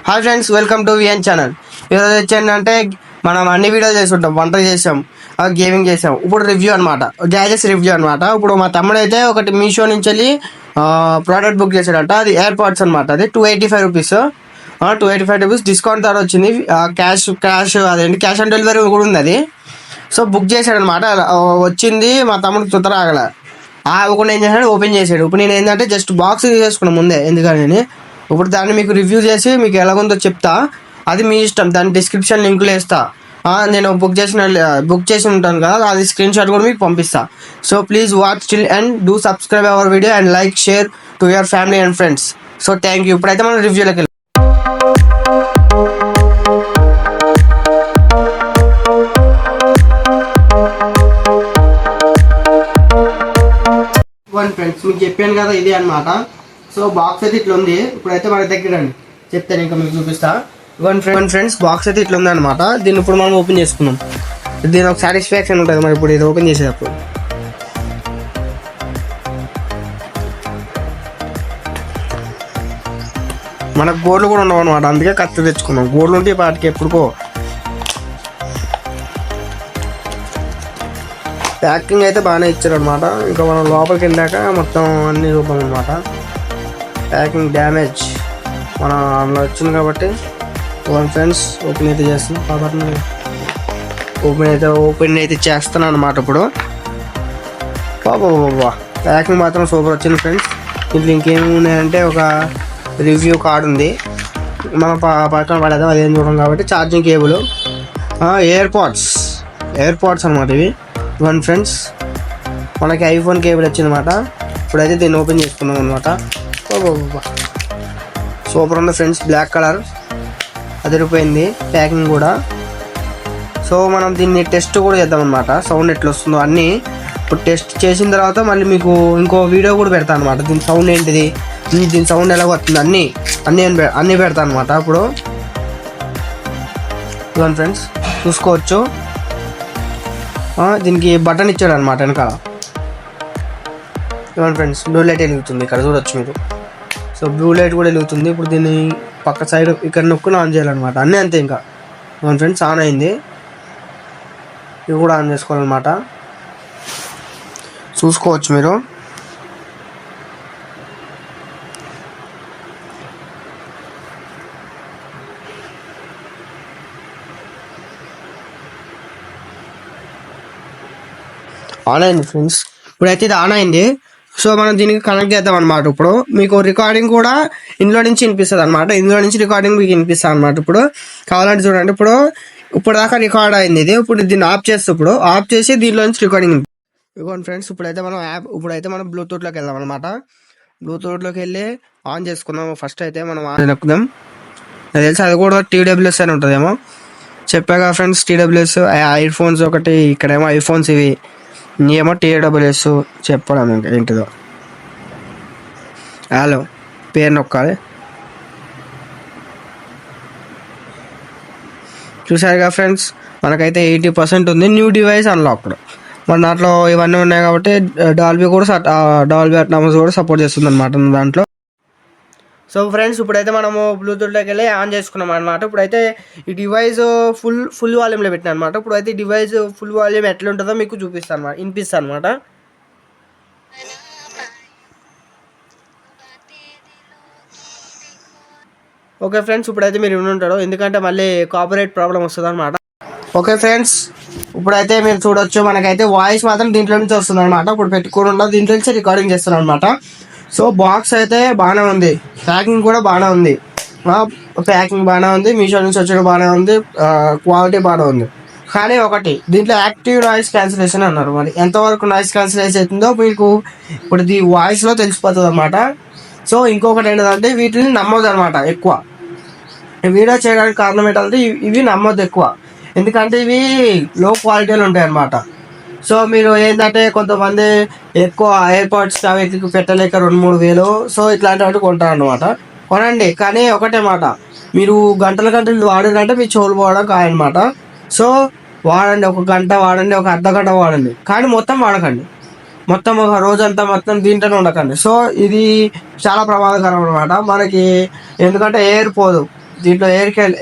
Hi friends, welcome to VN channel. ఈరోజు వచ్చేంటంటే మనం అన్ని వీడియోలు చేస్తుంటాం. వంట చేసాం, గేమింగ్ చేసాం. ఇప్పుడు రివ్యూ అనమాట, గ్యాజెట్స్ రివ్యూ అనమాట. ఇప్పుడు మా తమ్ముడు అయితే ఒకటి మీషో నుంచి వెళ్ళి ప్రోడక్ట్ బుక్ చేశాడట. అది ఎయిర్పాడ్స్ అనమాట. అది 285 రూపీస్, 285 రూపీస్ డిస్కౌంట్ ద్వారా వచ్చింది. క్యాష్ అదేంటి క్యాష్ ఆన్ డెలివరీ కూడా ఉంది అది. సో బుక్ చేశాడు అనమాట. వచ్చింది, మా తమ్ముడు తుత్తర ఆగల ఒకటి ఏం చేశాడు, ఓపెన్ చేశాడు. ఇప్పుడు నేను ఏంటంటే జస్ట్ బాక్స్ తీసుకున్నాను ముందే, ఎందుకని ఇప్పుడు దాన్ని మీకు రివ్యూ చేసి మీకు ఎలాగుందో చెప్తా. అది మీ ఇష్టం, దాని డిస్క్రిప్షన్ లింకులు వేస్తా. నేను బుక్ చేసి ఉంటాను కదా, అది స్క్రీన్ షాట్ కూడా మీకు పంపిస్తా. So please watch till and do subscribe our video and like share to your family and friends. So thank you. ఇప్పుడైతే మనం రివ్యూలోకి వెళ్దాం. ఫ్రెండ్స్ మీకు చెప్పాను కదా, ఇదే అనమాట. సో బాక్స్ అయితే ఇట్లా ఉంది. ఇప్పుడైతే మన దగ్గర చెప్తాను, ఇంకా మీకు చూపిస్తా. ఫ్రెండ్స్ బాక్స్ అయితే ఇట్లా ఉంది అనమాట. దీన్ని ఇప్పుడు మనం ఓపెన్ చేసుకున్నాం. దీని ఒక సాటిస్ఫాక్షన్ ఉంటుంది మరి ఇప్పుడు ఇది ఓపెన్ చేసేటప్పుడు. మనకు గోర్లు కూడా ఉండవు అనమాట, అందుకే కత్తి తెచ్చుకున్నాం. గోర్లు ఉంటే వాటికి ఎప్పుడుకో. ప్యాకింగ్ అయితే బాగానే ఇచ్చారు అనమాట. ఇంకా మనం లోపలికి వెళ్ళాక మొత్తం అన్ని చూద్దాం అనమాట. ప్యాకింగ్ డ్యామేజ్ మన అందులో వచ్చింది కాబట్టి ఫ్రెండ్స్ ఓపెన్ అయితే చేస్తున్నాం. కాబట్టి ఓపెన్ అయితే చేస్తాను అనమాట. ఇప్పుడు బాబా ప్యాకింగ్ మాత్రం సూపర్ వచ్చింది ఫ్రెండ్స్. ఇంట్లో ఇంకేమి ఉన్నాయంటే ఒక రివ్యూ కార్డ్ ఉంది, మనం పక్కన పడేద్దాం, అదేం చూడడం కాబట్టి. ఛార్జింగ్ కేబుల్, ఎయిర్పాడ్స్ అనమాట ఇవి. ఫ్రెండ్స్ మనకి ఐఫోన్ కేబుల్ వచ్చిందన్నమాట. ఇప్పుడైతే దీన్ని ఓపెన్ చేసుకున్నాం అనమాట. సూపర్ ఉంది ఫ్రెండ్స్, బ్లాక్ కలర్ అదిరిపోయింది ప్యాకింగ్ కూడా. సో మనం దీన్ని టెస్ట్ కూడా చేద్దాం అనమాట, సౌండ్ ఎట్లా వస్తుందో అన్నీ. ఇప్పుడు టెస్ట్ చేసిన తర్వాత మళ్ళీ మీకు ఇంకో వీడియో కూడా పెడతాను అనమాట. దీని సౌండ్ ఏంటిది, దీని సౌండ్ ఎలా వస్తుంది అన్నీ పెడతాను అనమాట. ఇప్పుడు ఇవన్నీ ఫ్రెండ్స్ చూసుకోవచ్చు. దీనికి బటన్ ఇచ్చాడు అనమాట వెనకాల. ఇవన్నీ ఫ్రెండ్స్ బ్లూ లైట్ వెలుగుతుంది, ఇక్కడ చూడొచ్చు మీరు. సో బ్లూ లైట్ కూడా వెలుగుతుంది. ఇప్పుడు దీన్ని పక్క సైడ్ ఇక్కడ నొక్కుని ఆన్ చేయాలన్నమాట. అన్నీ అంతే. ఇంకా ఇవన్నీ ఫ్రెండ్స్ ఆన్ అయింది. ఇవి కూడా ఆన్ చేసుకోవాలన్నమాట, చూసుకోవచ్చు మీరు. ఆన్ అయింది ఫ్రెండ్స్, ఇప్పుడైతే ఇది ఆన్ అయింది. సో మనం దీనికి కనెక్ట్ చేద్దాం అనమాట. ఇప్పుడు మీకు రికార్డింగ్ కూడా ఇందులో నుంచి వినిపిస్తుంది అనమాట. ఇందులో నుంచి రికార్డింగ్ మీకు వినిపిస్తుంది అనమాట. ఇప్పుడు కావాలంటే చూడండి, ఇప్పుడు దాకా రికార్డ్ అయింది ఇది. ఇప్పుడు దీన్ని ఆఫ్ చేస్తే, ఇప్పుడు ఆఫ్ చేసి దీనిలో నుంచి రికార్డింగ్ ఇవ్వండి ఫ్రెండ్స్. ఇప్పుడైతే మనం బ్లూటూత్లోకి వెళ్దాం అనమాట. బ్లూటూత్లోకి వెళ్ళి ఆన్ చేసుకుందాం. ఫస్ట్ అయితే మనం ఆన్ నొక్కుదాం. నాకు తెలిసి అది కూడా TWS అని ఉంటుందేమో, చెప్పాగా ఫ్రెండ్స్. TWS ఐఫోన్స్ ఒకటి, ఇక్కడేమో ఐఫోన్స్, ఇవి ఏమో TWS చెప్పడం ఇంకా ఏంటిదో. హలో పేరు నొక్కాలి. చూసారుగా ఫ్రెండ్స్, మనకైతే 80% ఉంది. New device unlocked. మన దాంట్లో ఇవన్నీ ఉన్నాయి కాబట్టి డాల్బీ అట్మాస్ కూడా సపోర్ట్ చేస్తుంది అనమాట దాంట్లో. సో ఫ్రెండ్స్ ఇప్పుడైతే మనము బ్లూటూత్లోకి వెళ్ళి ఆన్ చేసుకున్నాం అనమాట. ఇప్పుడైతే ఈ డివైస్ ఫుల్ వాల్యూమ్లో పెట్టినా అనమాట. ఇప్పుడైతే ఈ డివైస్ ఫుల్ వాల్యూమ్ ఎట్లా ఉంటుందో మీకు చూపిస్తాను అనమాట, వినిపిస్తాను అనమాట. ఓకే ఫ్రెండ్స్, ఇప్పుడైతే మీరు విని ఉంటారు, ఎందుకంటే మళ్ళీ కాపీరైట్ ప్రాబ్లం వస్తుంది అనమాట. ఓకే ఫ్రెండ్స్, ఇప్పుడైతే మీరు చూడొచ్చు, మనకైతే వాయిస్ మాత్రం దీంట్లో నుంచి వస్తుంది అనమాట. ఇప్పుడు పెట్టుకోకుండా దీంట్లో నుంచి రికార్డింగ్ చేస్తున్నాను అనమాట. సో బాక్స్ అయితే బాగానే ఉంది, ప్యాకింగ్ కూడా బాగానే ఉంది. మీషో నుంచి వచ్చేది బాగానే ఉంది, క్వాలిటీ బాగానే ఉంది. కానీ ఒకటి, దీంట్లో యాక్టివ్ నాయిస్ క్యాన్సిలేషన్ అన్నారు. మరి ఎంతవరకు నాయిస్ క్యాన్సిలేషన్ అవుతుందో మీకు ఇప్పుడు ఈ వాయిస్లో తెలిసిపోతుంది అనమాట. సో ఇంకొకటి ఏంటంటే, వీటిని నమ్మొద్దు అనమాట ఎక్కువ. వీడియో చేయడానికి కారణం ఏంటంటే ఇవి నమ్మొద్దు ఎక్కువ, ఎందుకంటే ఇవి లో క్వాలిటీలో ఉంటాయి అన్నమాట. సో మీరు ఏంటంటే కొంతమంది ఎక్కువ ఎయిర్పాడ్స్ అవి పెట్టలేక 2-3 వేలు, సో ఇట్లాంటివి కొంటారు అనమాట. కొనండి, కానీ ఒకటే మాట, మీరు గంటలు వాడారంటే మీ చెవులు పోవడం కాదనమాట. సో వాడండి, 1 గంట వాడండి, 1 అర్ధ గంట వాడండి, కానీ మొత్తం వాడకండి. మొత్తం ఒక రోజంతా మొత్తం దీంట్లోనే ఉండకండి. సో ఇది చాలా ప్రమాదకరం అనమాట మనకి, ఎందుకంటే ఎయిర్ పోదు దీంట్లో,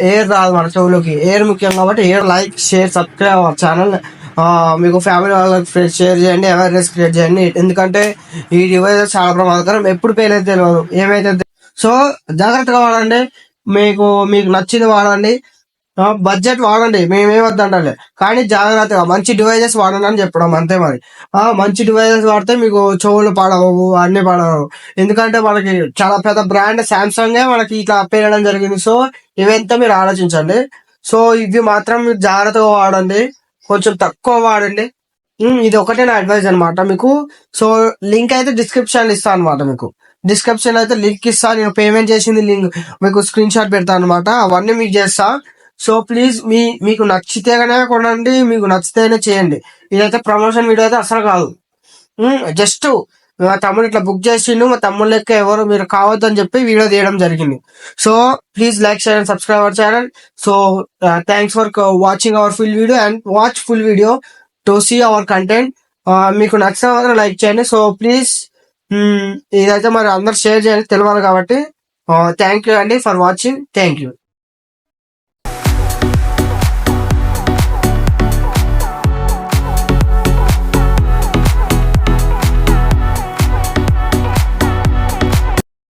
ఎయిర్ రాదు మన చెవులోకి. ఎయిర్ ముఖ్యం కాబట్టి air like share subscribe our channel. మీకు ఫ్యామిలీ వాళ్ళకి షేర్ చేయండి, అవేర్నెస్ క్రియేట్ చేయండి. ఎందుకంటే ఈ డివైజెస్ చాలా ప్రమాదకరం, ఎప్పుడు పేల్ అయితే తెలియదు, ఏమైతే. సో జాగ్రత్తగా వాడండి, మీకు మీకు నచ్చింది వాడండి, బడ్జెట్ వాడండి, మేమేం వద్దంటే, కానీ జాగ్రత్తగా మంచి డివైజెస్ వాడండి అని చెప్పడం అంతే. మరి మంచి డివైజెస్ వాడితే మీకు చెవులు పాడవు, అన్ని పాడవు. ఎందుకంటే మనకి చాలా పెద్ద బ్రాండ్ శాంసంగ్ మనకి ఇట్లా పేరడం జరిగింది. సో ఇవంతా మీరు ఆలోచించండి. సో ఇవి మాత్రం మీరు జాగ్రత్తగా వాడండి, కొంచెం తక్కువ వాడండి. ఇది ఒకటే నా అడ్వైజ్ అనమాట మీకు. సో లింక్ అయితే డిస్క్రిప్షన్ ఇస్తాను అనమాట. మీకు డిస్క్రిప్షన్ అయితే లింక్ ఇస్తా, నేను పేమెంట్ చేసింది లింక్ మీకు స్క్రీన్ షాట్ పెడతాను అనమాట, అవన్నీ మీకు చేస్తా. సో ప్లీజ్ మీకు నచ్చితేనే కొనండి, మీకు నచ్చితేనే చేయండి. ఇదైతే ప్రమోషన్ వీడియో అయితే అసలు కాదు. జస్ట్ మా తమ్ముడు ఇట్లా బుక్ చేసిండు, మా తమ్ముడు లెక్క ఎవరు మీరు కావద్దని చెప్పి వీడియో తీయడం జరిగింది. So please like share and subscribe our channel. So thanks for watching our full video and watch full video to see our content. మీకు నచ్చిన మాత్రం లైక్ చేయండి. సో ప్లీజ్ ఇదైతే మరి అందరు షేర్ చేయండి, తెలియాలి కాబట్టి. థ్యాంక్ యూ అండి ఫర్ వాచింగ్. Thank you.